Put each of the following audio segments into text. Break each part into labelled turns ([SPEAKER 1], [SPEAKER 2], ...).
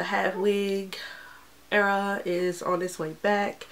[SPEAKER 1] The half wig era is on its way back.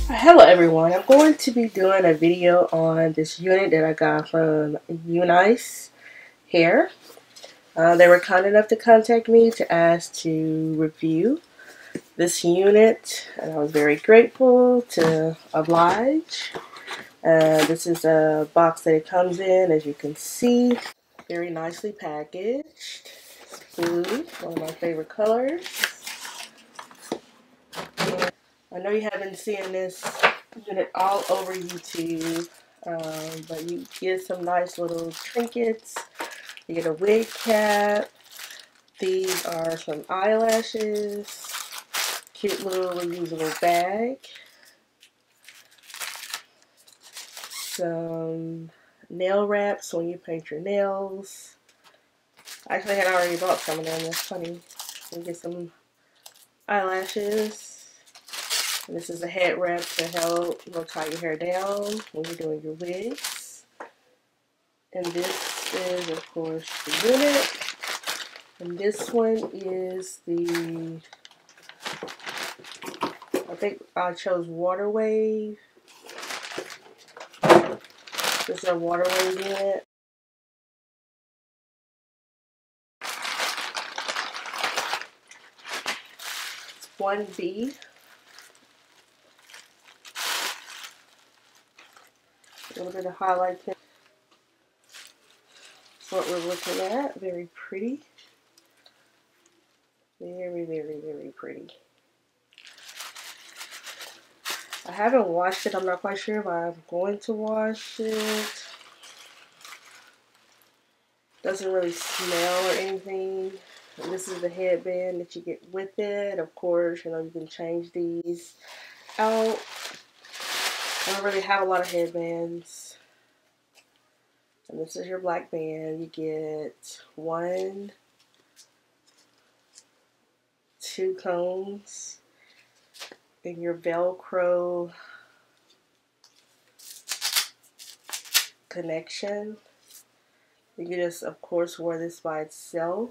[SPEAKER 1] Hello everyone, I'm going to be doing a video on this unit that I got from UNice HAIR. They were kind enough to contact me to ask to review this unit, and I was very grateful to oblige. This is a box that it comes in, as you can see, very nicely packaged. It's blue, one of my favorite colors. I know you have been seeing this unit all over YouTube, but you get some nice little trinkets. You get a wig cap. These are some eyelashes. Cute little reusable bag. Some nail wraps when you paint your nails. Actually, I had already bought some of them. That's funny. You get some eyelashes. And this is a head wrap to help tie your hair down when you're doing your wigs. And this is, of course, the unit. And this one is the, I think I chose Water Wave. This is a Water Wave unit. It's 1B. A little bit of highlight here. That's what we're looking at. Very pretty. Very, very, very pretty. I haven't washed it. I'm not quite sure if I'm going to wash it. Doesn't really smell or anything. And this is the headband that you get with it. Of course, you can change these out. I don't really have a lot of headbands. And this is your black band. You get 1, 2 combs. And your Velcro connection. You can just, of course, wear this by itself.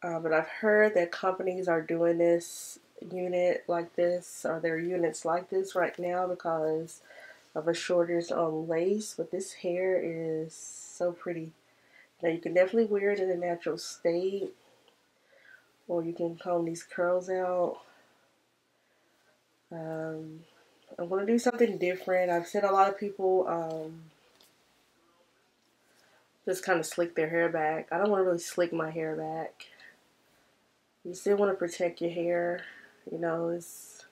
[SPEAKER 1] But I've heard that companies are doing this unit like this, or their units like this right now because of a shortage on lace. But this hair is so pretty. Now you can definitely wear it in a natural state, or you can comb these curls out. I'm going to do something different. I've seen a lot of people just kind of slick their hair back. I don't want to really slick my hair back. You still want to protect your hair. It's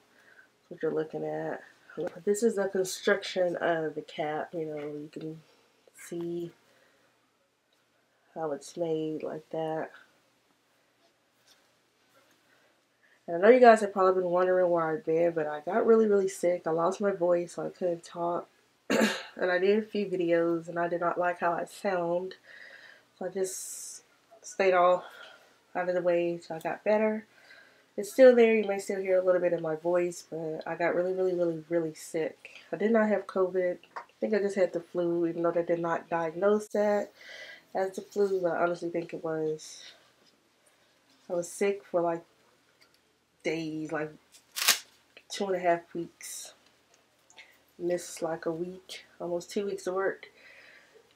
[SPEAKER 1] what you're looking at. This is the construction of the cap. You can see how it's made like that. And I know you guys have probably been wondering where I've been, but I got really, really sick. I lost my voice, so I couldn't talk. And I did a few videos, and I did not like how I sound. So I just stayed out of the way till I got better. It's still there. You may still hear a little bit of my voice, but I got really, really, really, really sick. I did not have COVID. I think I just had the flu, even though they did not diagnose that as the flu, but I honestly think it was. I was sick for like days, like 2.5 weeks. Missed like a week, almost 2 weeks of work.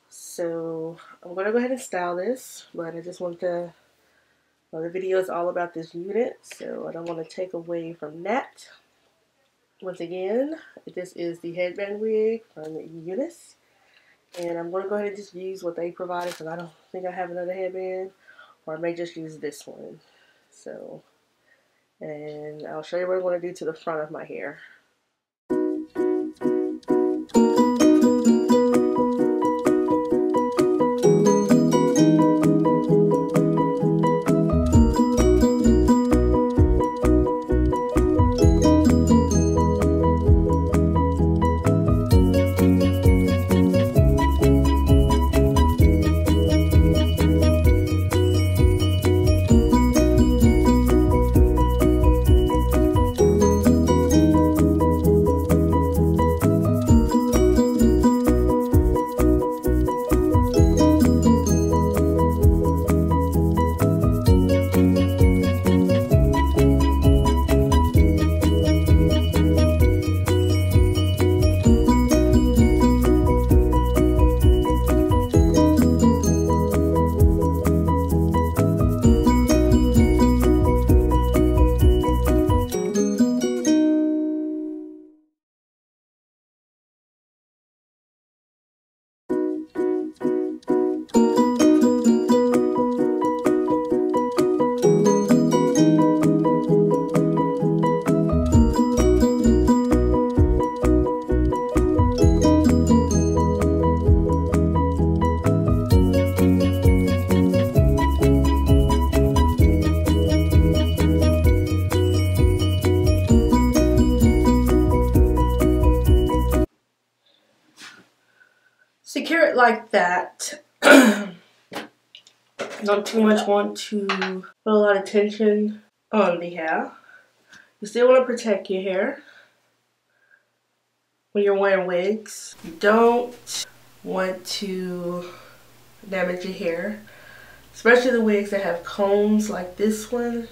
[SPEAKER 1] So I'm gonna go ahead and style this, but I just want to, the video is all about this unit, so I don't want to take away from that. Once again, this is the headband wig from UNice, and I'm going to go ahead and just use what they provided because I don't think I have another headband, or I may just use this one. So, and I'll show you what I'm going to do to the front of my hair. like that. Don't too much want to put a lot of tension on the hair. You still want to protect your hair when you're wearing wigs. You don't want to damage your hair, especially the wigs that have combs like this one.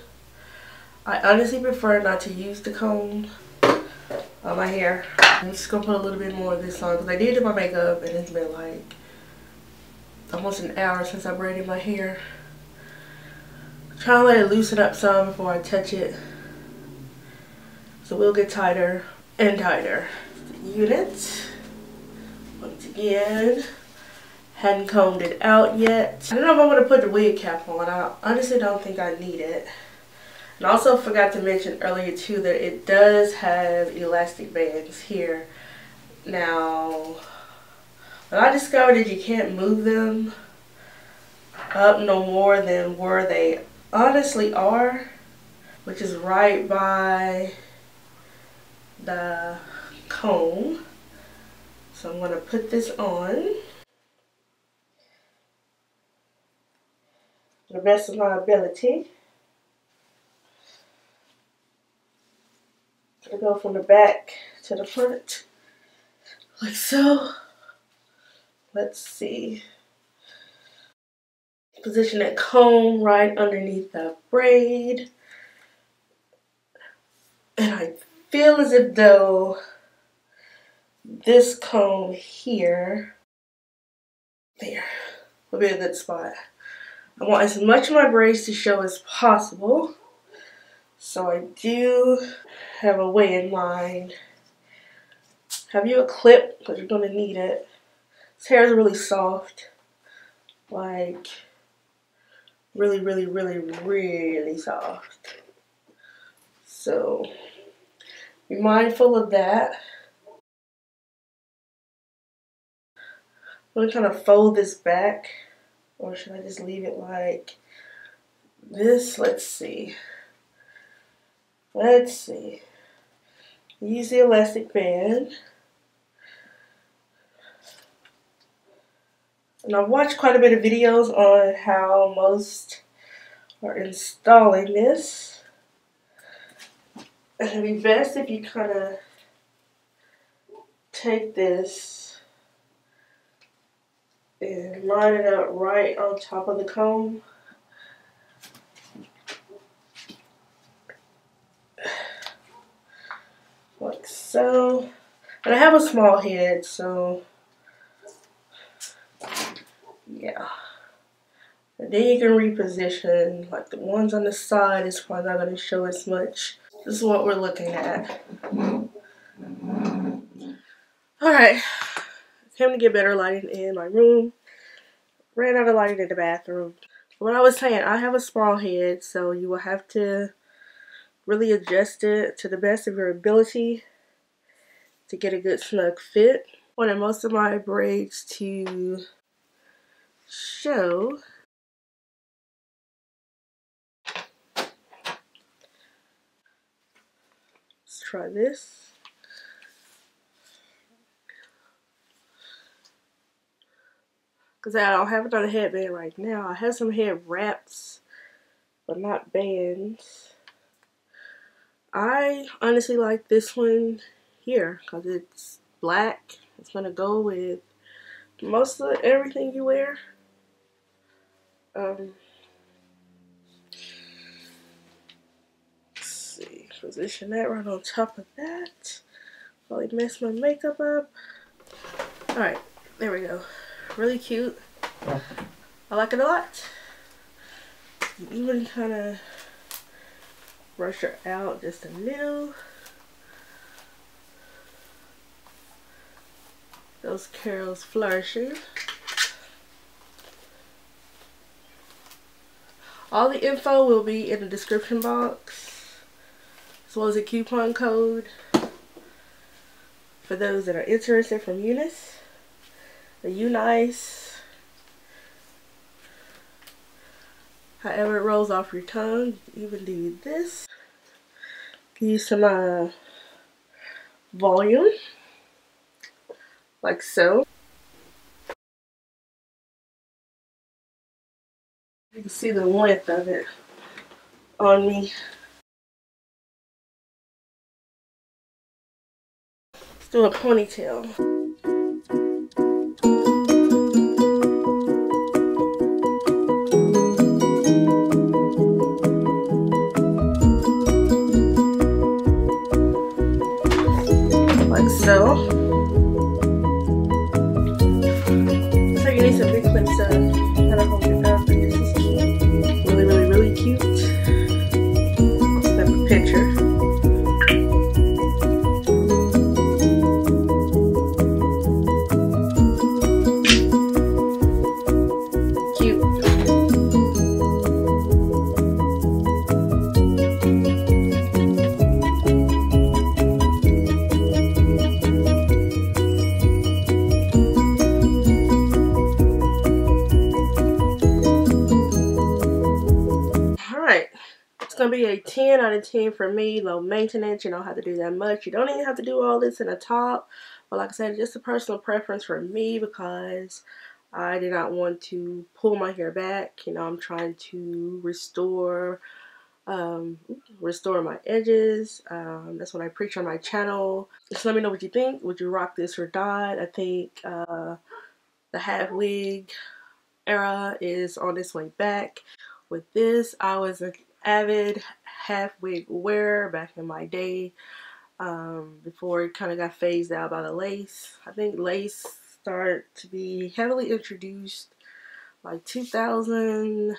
[SPEAKER 1] I honestly prefer not to use the comb on my hair. I'm just gonna put a little bit more of this on because I did do my makeup and it's been like almost an hour since I braided my hair. Try to let it loosen up some before I touch it, so we'll get tighter and tighter. The unit, once again, hadn't combed it out yet. I don't know if I'm gonna put the wig cap on. I honestly don't think I need it. And I also forgot to mention earlier too that it does have elastic bands here. Now, when I discovered that you can't move them up no more than where they honestly are, which is right by the comb. So I'm going to put this on to the best of my ability. I'm going to go from the back to the front, like so. Let's see. Position that comb right underneath the braid. And I feel as if though this comb here, there, will be a good spot. I want as much of my braids to show as possible. So I do have a way in mind. Have you a clip? Because you're going to need it. This hair is really soft. Like, really, really, really, really soft. So, be mindful of that. I'm going to kind of fold this back. Or should I just leave it like this? Let's see. Let's see. Use the elastic band. And I've watched quite a bit of videos on how most are installing this. And it'd be best if you kind of take this and line it up right on top of the comb. Like so. And I have a small head, so yeah. And then you can reposition. Like the ones on the side is probably not going to show as much. This is what we're looking at. Alright. Came to get better lighting in my room. Ran out of lighting in the bathroom. What I was saying, I have a small head, so you will have to really adjust it to the best of your ability to get a good snug fit. I wanted most of my braids to show. Let's try this. Because I don't have it on a headband right now. I have some head wraps, but not bands. I honestly like this one here because it's black. It's going to go with most of everything you wear. Let's see. Position that right on top of that. Probably mess my makeup up. Alright, there we go. Really cute. I like it a lot. You even kind of brush her out just a little. Those curls flourishing. All the info will be in the description box, as well as a coupon code for those that are interested from UNice. The UNice, however it rolls off your tongue. You even do this. Use some volume, like so. You can see the length of it on me. Let's do a ponytail. Like so. So you need some big clips to kind of hold it up, but this is cute. Really, really, really cute. Snap a picture. Cute. Alright. It's going to be a 10 out of 10 for me. Low maintenance. You don't have to do that much. You don't even have to do all this in the top. But like I said, just a personal preference for me because I did not want to pull my hair back. You know, I'm trying to restore my edges. That's what I preach on my channel. Just let me know what you think. Would you rock this or not? I think the half wig era is on its way back. With this, I was an avid half wig wearer back in my day, before it kind of got phased out by the lace. I think lace started to be heavily introduced like 2000,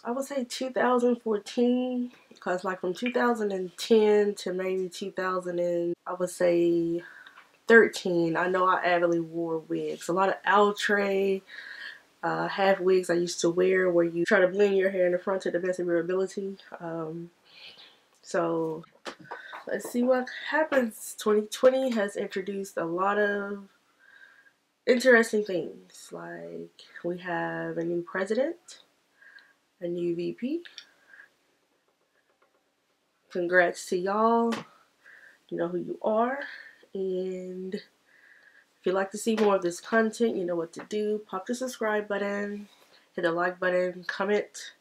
[SPEAKER 1] I would say 2014, because like from 2010 to maybe 2000 and I would say 13, I know I avidly wore wigs. A lot of outre, half wigs I used to wear where you try to blend your hair in the front to the best of your ability. So let's see what happens. 2020 has introduced a lot of interesting things. Like we have a new president, a new VP. Congrats to y'all. You know who you are. And if you'd like to see more of this content, you know what to do. Pop the subscribe button, hit the like button, comment.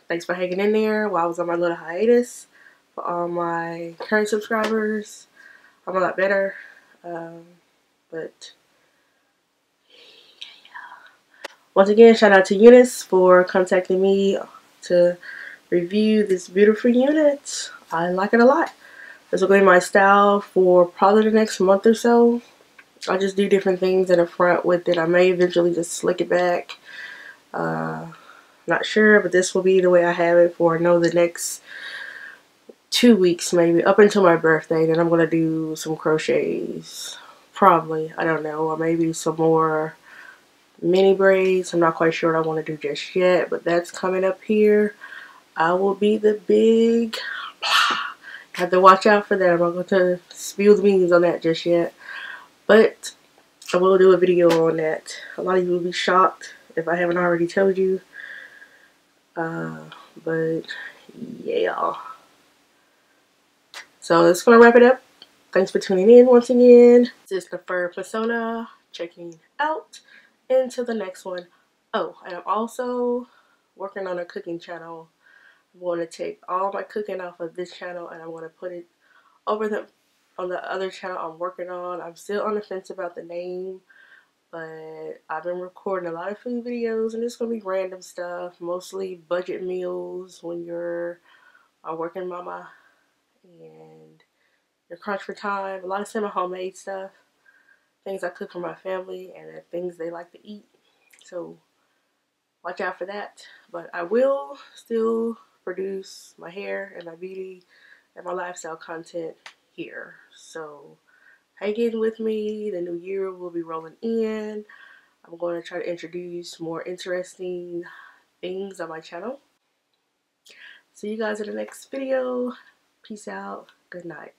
[SPEAKER 1] Thanks for hanging in there while I was on my little hiatus. For all my current subscribers, I'm a lot better. But once again, shout out to UNice for contacting me to review this beautiful unit. I like it a lot. This will be my style for probably the next month or so. I'll just do different things in the front with it. I may eventually just slick it back. Not sure, but this will be the way I have it for the next 2 weeks maybe, up until my birthday. Then I'm going to do some crochets. Probably. I don't know. Or maybe some more mini braids. I'm not quite sure what I want to do just yet, but that's coming up here. I will be the big... Have to watch out for that. I'm not going to spill the beans on that just yet. But I will do a video on that. A lot of you will be shocked if I haven't already told you. But yeah. So that's going to wrap it up. Thanks for tuning in once again. This is the Fur Persona checking out. Into the next one. Oh, and I'm also working on a cooking channel. I'm going to take all my cooking off of this channel and I'm going to put it over on the other channel I'm working on. I'm still on the fence about the name, but I've been recording a lot of food videos and it's going to be random stuff, mostly budget meals when you're a working mama and you're crunched for time. A lot of semi-homemade stuff, things I cook for my family and the things they like to eat. So watch out for that. But I will still produce my hair and my beauty and my lifestyle content here. So hang in with me. The new year will be rolling in. I'm going to try to introduce more interesting things on my channel. See you guys in the next video. Peace out. Good night.